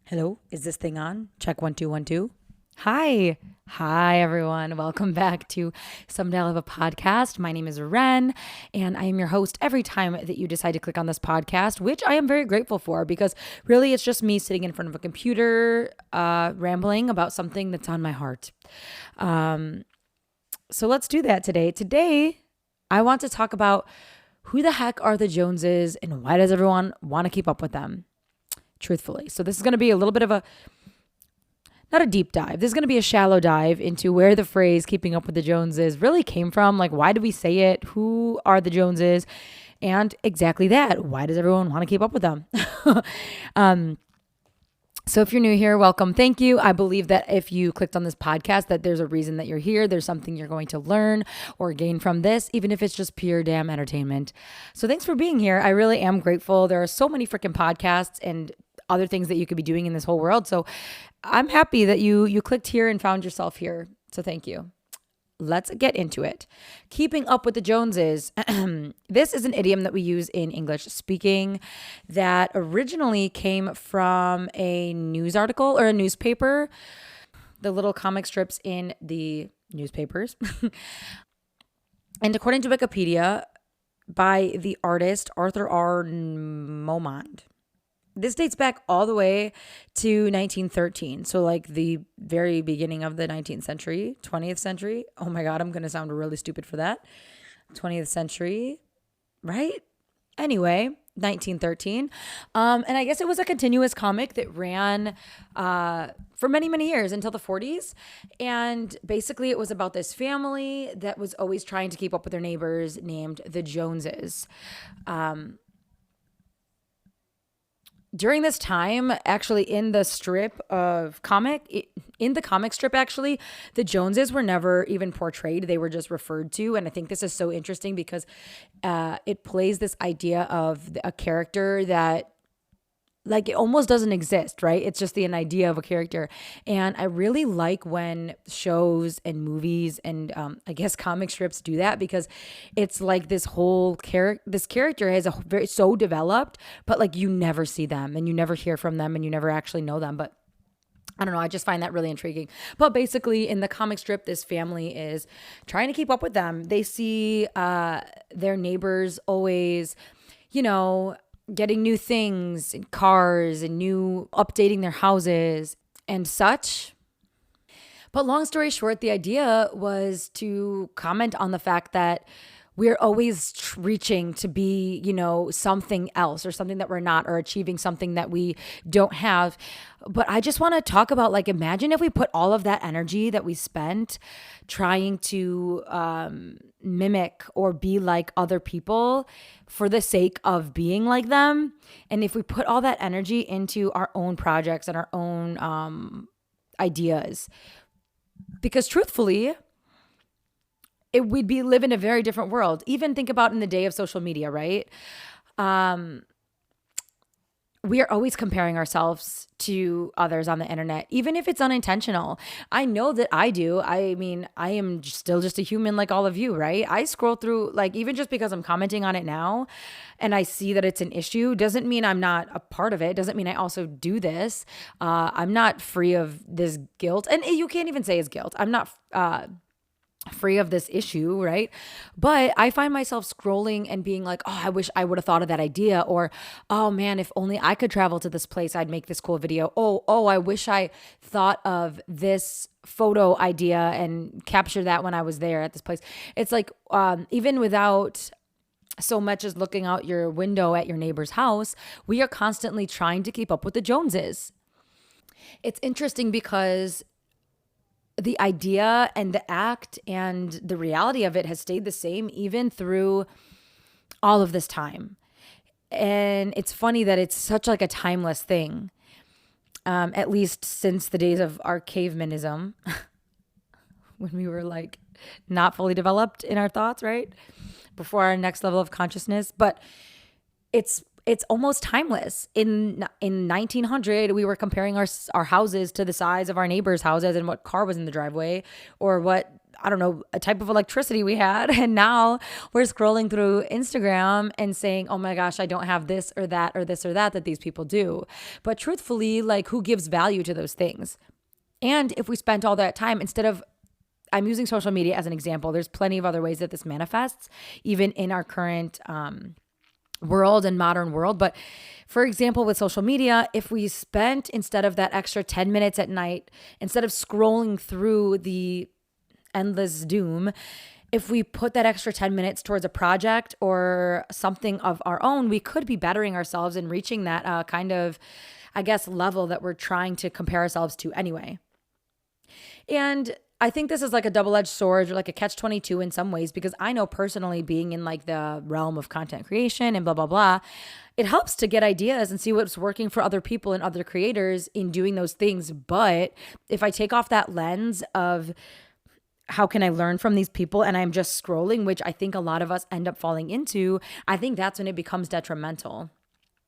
Hello, is this thing on? Check 1 2 1 2. Hi. Hi, everyone. Welcome back to Some Dial of a Podcast. My name is Ren, and I am your host every time that you decide to click on this podcast, which I am very grateful for because really it's just me sitting in front of a computer rambling about something that's on my heart. So let's do that today. Today, I want to talk about who the heck are the Joneses and why does everyone want to keep up with them? Truthfully. So this is going to be a little bit of not a deep dive. This is going to be a shallow dive into where the phrase keeping up with the Joneses really came from. Like, why do we say it? Who are the Joneses? And exactly that. Why does everyone want to keep up with them? So if you're new here, welcome. Thank you. I believe that if you clicked on this podcast, that there's a reason that you're here. There's something you're going to learn or gain from this, even if it's just pure damn entertainment. So thanks for being here. I really am grateful. There are so many freaking podcasts and other things that you could be doing in this whole world. So I'm happy that you clicked here and found yourself here. So thank you. Let's get into it. Keeping up with the Joneses. This is an idiom that we use in English speaking that originally came from a news article or a newspaper, the little comic strips in the newspapers. And according to Wikipedia, by the artist Arthur R. Momond. This dates back all the way to 1913. So like the very beginning of the 19th century, 20th century. Oh my God, I'm going to sound really stupid for that. 20th century, right? Anyway, 1913. And I guess it was a continuous comic that ran for many, many years until the 40s. And basically it was about this family that was always trying to keep up with their neighbors named the Joneses. During this time, actually in the comic strip, actually, the Joneses were never even portrayed. They were just referred to. And I think this is so interesting because it plays this idea of a character that like it almost doesn't exist, right? It's just an idea of a character. And I really like when shows and movies and I guess comic strips do that because it's like this whole this character is so developed, but like you never see them and you never hear from them and you never actually know them. But I don't know. I just find that really intriguing. But basically, in the comic strip, this family is trying to keep up with them. They see their neighbors always, getting new things and cars and updating their houses and such. But long story short, the idea was to comment on the fact that we're always reaching to be, something else or something that we're not or achieving something that we don't have. But I just want to talk about like, imagine if we put all of that energy that we spent trying to mimic or be like other people for the sake of being like them. And if we put all that energy into our own projects and our own ideas, because truthfully, we'd be live in a very different world. Even think about in the day of social media, right? We are always comparing ourselves to others on the internet, even if it's unintentional. I know that I do. I mean, I am still just a human like all of you, right? I scroll through, like, even just because I'm commenting on it now and I see that it's an issue doesn't mean I'm not a part of it. Doesn't mean I also do this. I'm not free of this guilt. And you can't even say it's guilt. I'm not free of this issue, right? But I find myself scrolling and being like, oh, I wish I would have thought of that idea. Or, oh man, if only I could travel to this place, I'd make this cool video. Oh, I wish I thought of this photo idea and capture that when I was there at this place. It's like, even without so much as looking out your window at your neighbor's house, we are constantly trying to keep up with the Joneses. It's interesting because the idea and the act and the reality of it has stayed the same even through all of this time. And it's funny that it's such like a timeless thing, at least since the days of our cavemanism, when we were like not fully developed in our thoughts, right? Before our next level of consciousness. But it's almost timeless. In 1900, we were comparing our houses to the size of our neighbors' houses and what car was in the driveway or what I don't know, a type of electricity we had. And now we're scrolling through Instagram and saying, oh my gosh, I don't have this or that or this or that these people do. But truthfully, like, who gives value to those things? And if we spent all that time, instead of, I'm using social media as an example, there's plenty of other ways that this manifests, even in our current world and modern world. But for example, with social media, if we spent, instead of that extra 10 minutes at night, instead of scrolling through the endless doom, if we put that extra 10 minutes towards a project or something of our own, we could be bettering ourselves and reaching that kind of, I guess, level that we're trying to compare ourselves to anyway. And I think this is like a double-edged sword, or like a catch-22 in some ways, because I know personally, being in like the realm of content creation and blah, blah, blah, it helps to get ideas and see what's working for other people and other creators in doing those things. But if I take off that lens of how can I learn from these people, and I'm just scrolling, which I think a lot of us end up falling into, I think that's when it becomes detrimental.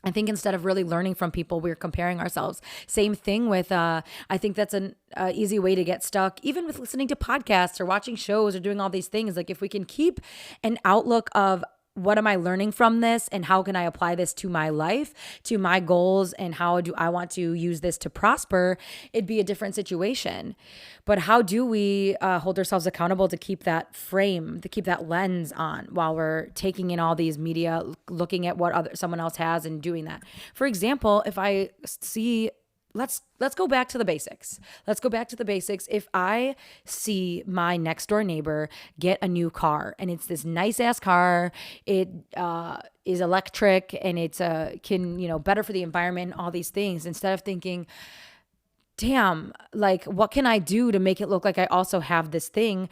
I think instead of really learning from people, we're comparing ourselves. Same thing with, I think that's an easy way to get stuck, even with listening to podcasts or watching shows or doing all these things. Like, if we can keep an outlook of, what am I learning from this, and how can I apply this to my life, to my goals, and how do I want to use this to prosper, it'd be a different situation. But how do we hold ourselves accountable to keep that frame, to keep that lens on while we're taking in all these media, looking at what someone else has and doing that? For example, if I see, let's go back to the basics. Let's go back to the basics. If I see my next door neighbor get a new car, and it's this nice ass car, it is electric, and it's better for the environment, and all these things, instead of thinking, damn, like, what can I do to make it look like I also have this thing?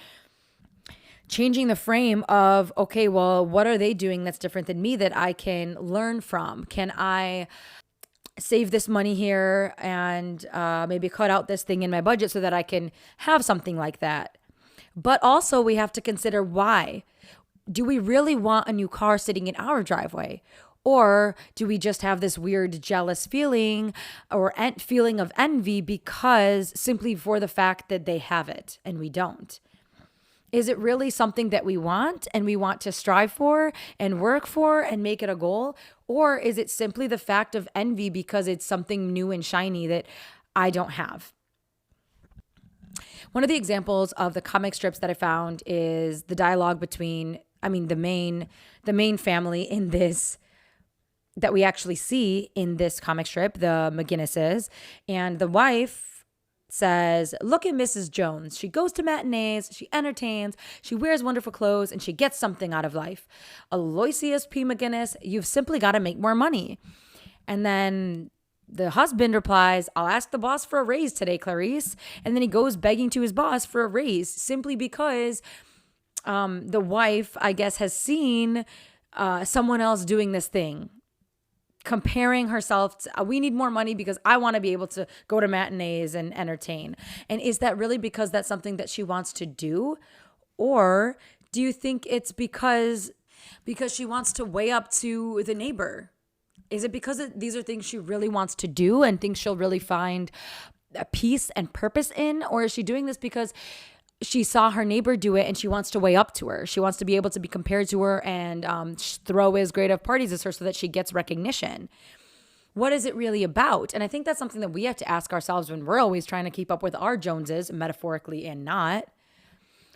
Changing the frame of, okay, well, what are they doing that's different than me that I can learn from? Can I save this money here and maybe cut out this thing in my budget so that I can have something like that? But also, we have to consider, why. Do we really want a new car sitting in our driveway? Or do we just have this weird jealous feeling or feeling of envy because simply for the fact that they have it and we don't? Is it really something that we want and we want to strive for and work for and make it a goal? Or is it simply the fact of envy because it's something new and shiny that I don't have? One of the examples of the comic strips that I found is the dialogue between, the main family in this, that we actually see in this comic strip, the McGinnises, and the wife says, look at Mrs. Jones. She goes to matinees, she entertains, she wears wonderful clothes, and she gets something out of life. Aloysius P. McGinnis, you've simply got to make more money. And then the husband replies, I'll ask the boss for a raise today, Clarice. And then he goes begging to his boss for a raise simply because the wife, I guess, has seen someone else doing this thing, comparing herself to, we need more money because I want to be able to go to matinees and entertain. And is that really because that's something that she wants to do? Or do you think it's because she wants to weigh up to the neighbor? Is it because these are things she really wants to do and thinks she'll really find a peace and purpose in? Or is she doing this because she saw her neighbor do it and she wants to weigh up to her? She wants to be able to be compared to her and throw as great of parties as her so that she gets recognition. What is it really about? And I think that's something that we have to ask ourselves when we're always trying to keep up with our Joneses, metaphorically and not.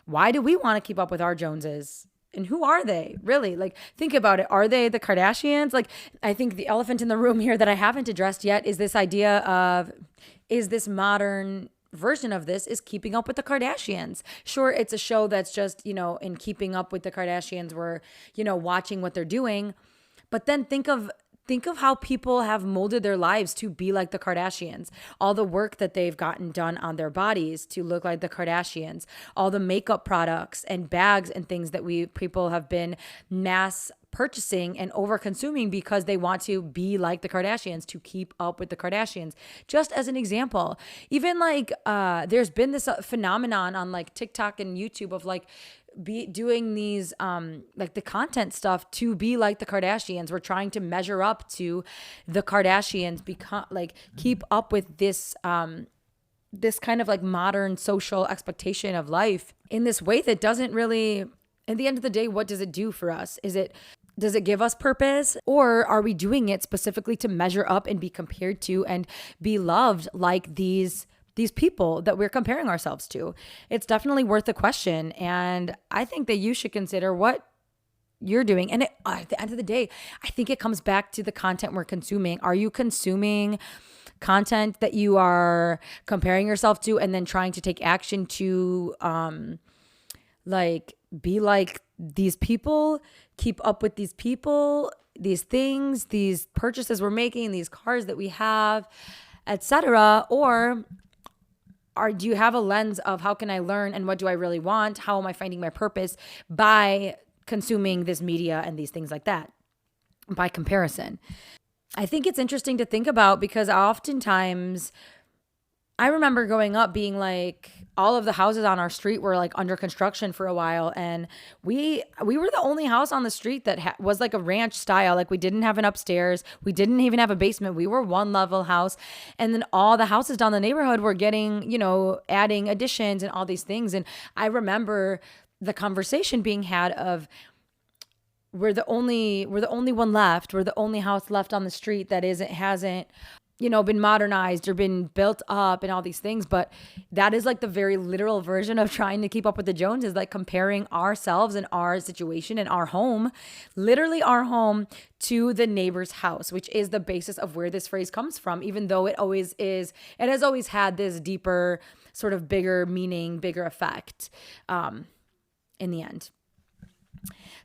Why do we want to keep up with our Joneses? And who are they, really? Like, think about it. Are they the Kardashians? Like, I think the elephant in the room here that I haven't addressed yet is this idea of, is this modern version of this is Keeping Up with the Kardashians. Sure, it's a show that's just, in Keeping Up with the Kardashians, we're, watching what they're doing. But then think of how people have molded their lives to be like the Kardashians. All the work that they've gotten done on their bodies to look like the Kardashians. All the makeup products and bags and things that people have been mass purchasing and over consuming because they want to be like the Kardashians, to keep up with the Kardashians. Just as an example, even like there's been this phenomenon on like TikTok and YouTube of like doing these like the content stuff to be like the Kardashians. We're trying to measure up to the Kardashians, keep up with this this kind of like modern social expectation of life in this way that doesn't really, at the end of the day, what does it do for us? Does it give us purpose, or are we doing it specifically to measure up and be compared to and be loved like these people that we're comparing ourselves to? It's definitely worth a question. And I think that you should consider what you're doing. And at the end of the day, I think it comes back to the content we're consuming. Are you consuming content that you are comparing yourself to and then trying to take action to like be like these people, keep up with these people, these things, these purchases we're making, these cars that we have, etc.? Or do you have a lens of how can I learn and what do I really want? How am I finding my purpose by consuming this media and these things like that, by comparison? I think it's interesting to think about, because oftentimes I remember growing up being like, all of the houses on our street were like under construction for a while, and we were the only house on the street that was like a ranch style. Like, we didn't have an upstairs, we didn't even have a basement. We were one level house, and then all the houses down the neighborhood were getting, adding additions and all these things. And I remember the conversation being had of, we're the only one left. We're the only house left on the street that hasn't been modernized or been built up and all these things. But that is like the very literal version of trying to keep up with the Joneses, like comparing ourselves and our situation and our home, literally our home, to the neighbor's house, which is the basis of where this phrase comes from, even though it has always had this deeper, sort of bigger meaning, bigger effect in the end.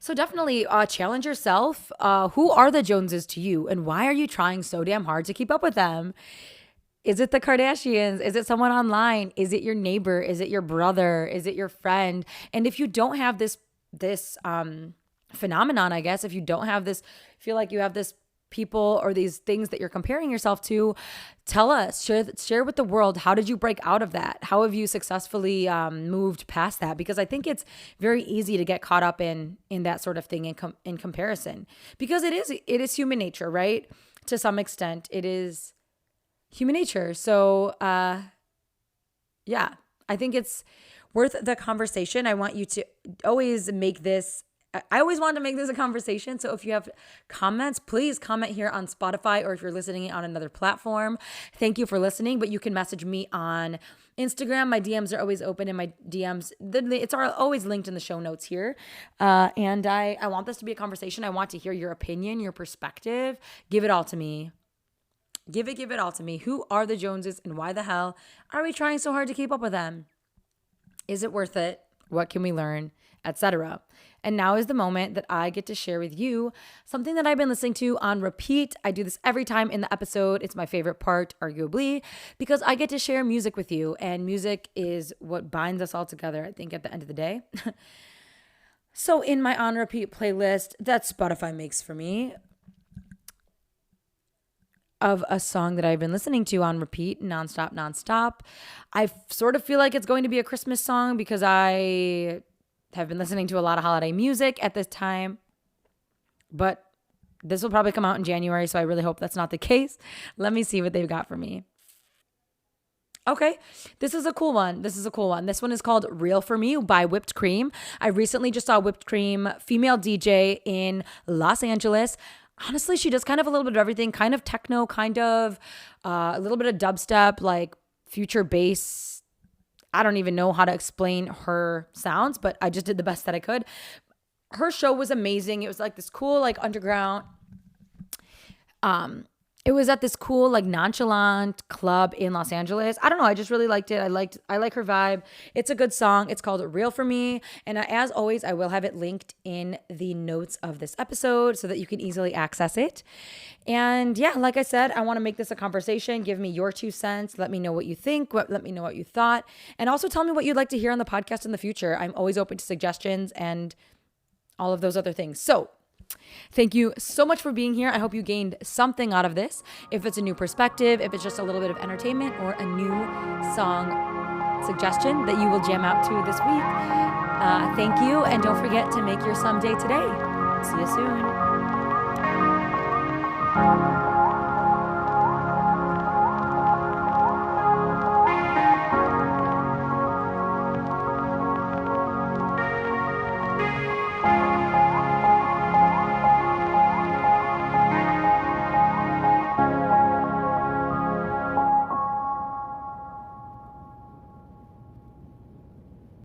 So definitely challenge yourself. Who are the Joneses to you, and why are you trying so damn hard to keep up with them? Is it the Kardashians? Is it someone online? Is it your neighbor? Is it your brother? Is it your friend? And if you don't have this phenomenon, I guess, if you don't have this, feel like you have this people or these things that you're comparing yourself to, tell us, share with the world. How did you break out of that? How have you successfully moved past that? Because I think it's very easy to get caught up in that sort of thing in comparison, because it is human nature, right? To some extent, it is human nature. So yeah, I think it's worth the conversation. I want you to always make this I always wanted to make this a conversation. So if you have comments, please comment here on Spotify, or if you're listening on another platform, thank you for listening. But you can message me on Instagram. My DMs are always open, and my DMs, it's always linked in the show notes here. And I want this to be a conversation. I want to hear your opinion, your perspective. Give it all to me. Give it all to me. Who are the Joneses, and why the hell are we trying so hard to keep up with them? Is it worth it? What can we learn? Etc. And now is the moment that I get to share with you something that I've been listening to on repeat. I do this every time in the episode. It's my favorite part, arguably, because I get to share music with you, and music is what binds us all together, I think, at the end of the day. So in my on repeat playlist that Spotify makes for me of a song that I've been listening to on repeat, nonstop, I sort of feel like it's going to be a Christmas song, because I have been listening to a lot of holiday music at this time, but this will probably come out in January, so I really hope that's not the case. Let me see what they've got for me. Okay, this is a cool one. This one is called Real For Me by Whipped Cream. I recently just saw Whipped Cream, female DJ in Los Angeles. Honestly, she does kind of a little bit of everything, kind of techno, kind of a little bit of dubstep, like future bass. I don't even know how to explain her sounds, but I just did the best that I could. Her show was amazing. It was like this cool, like underground. It was at this cool, like nonchalant club in Los Angeles. I don't know. I just really liked it. I like her vibe. It's a good song. It's called Real For Me. And as always, I will have it linked in the notes of this episode so that you can easily access it. And yeah, like I said, I want to make this a conversation. Give me your 2 cents. Let me know what you think. Let me know what you thought. And also tell me what you'd like to hear on the podcast in the future. I'm always open to suggestions and all of those other things. So thank you so much for being here. I hope you gained something out of this. If it's a new perspective, if it's just a little bit of entertainment, or a new song suggestion that you will jam out to this week. Thank you. And don't forget to make your someday today. See you soon.